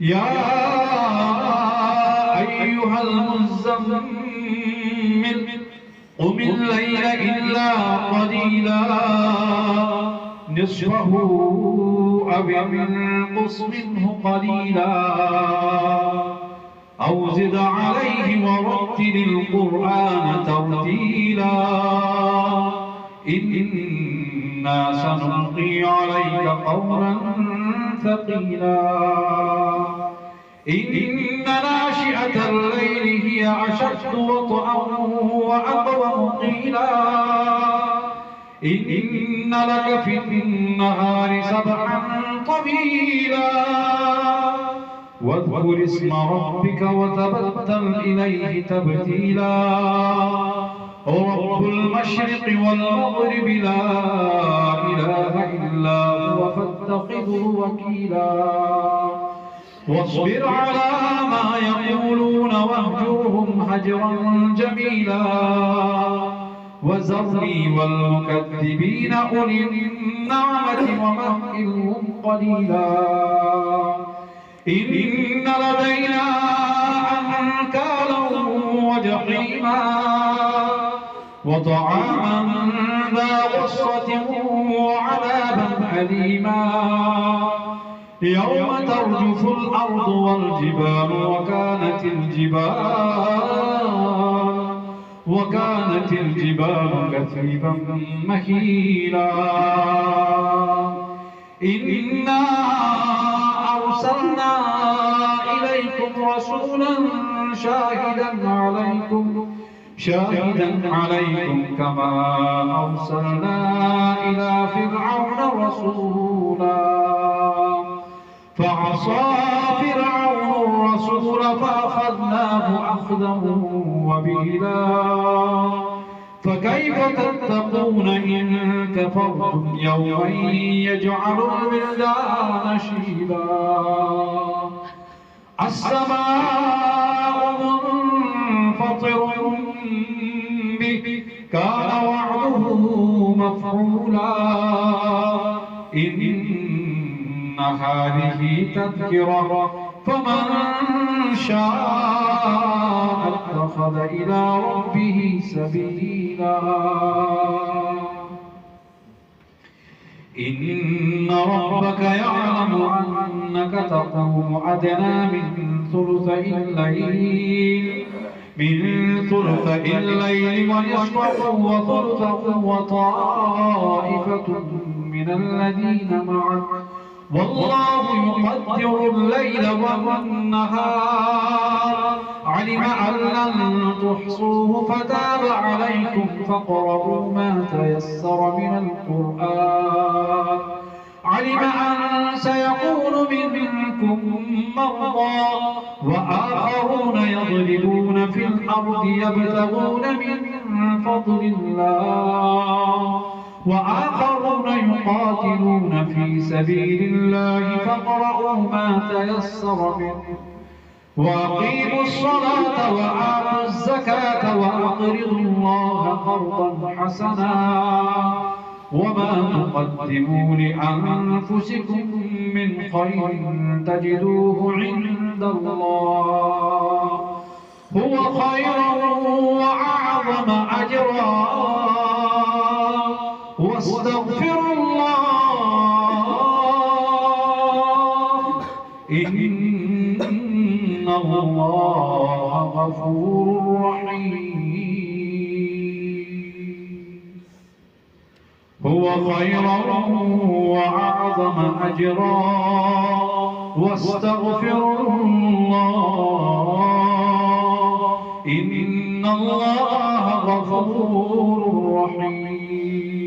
يا أيها المزمل قم الليل إلا قليلا نصفه أو انقص منه قليلا أو زد عليه ورتل القرآن ترتيلا إنا سنلقي عليك قولا ثقيلا إن ناشئة الليل هي أشد وطئا وأقوم قيلا إن لك في النهار سبحا طويلا واذكر اسم ربك وتبتل إليه تبتيلا رب المشرق والمغرب لا إله إلا هو فاتخذه وكيلا واصبر على ما يقولون واهجرهم هجرا جميلا وذرني والمكذبين أولي النعمة ومهلهم قليلا إن لدينا أنكالا وجحيما وطعاما ذا غصة وعذابا أليما يوم ترجف الأرض والجبال وكانت الجبال كثيبا مهيلا إنا أرسلنا إليكم رسولا شاهدا عليكم كما أرسلنا إلى فرعون رسولا فعصى فرعون الرسول فأخذناه أخذا وبيلا فكيف تتقون إن كفرتم يوما يجعل الولدان شيبا السماء منفطر به كان وعده مفعولا إن هذه تذكرة فمن شاء اتخذ إلى ربه سبيلا إن ربك يعلم أنك تقوم أدنى من ثلثي الليل ونصفه وثلثه وطائفة من الذين معك والله يقدر الليل والنهار علم أن لن تحصوه فتاب عليكم فاقرؤوا ما تيسر من القرآن علم أن سيكون منكم مرضى وآخرون يضربون في الأرض يبتغون من فضل الله وآخرون يقاتلون في سبيل الله فاقرؤوا ما تيسر منه وأقيموا الصلاة وآتوا الزكاة وأقرضوا الله قرضا حسنا وما تقدموا لأنفسكم من خير تجدوه عند الله هو خيرا وأعظم أجرا واستغفروا الله إن الله غفور رحيم هو خيرا وأعظم أجرا واستغفروا الله إن الله غفور رحيم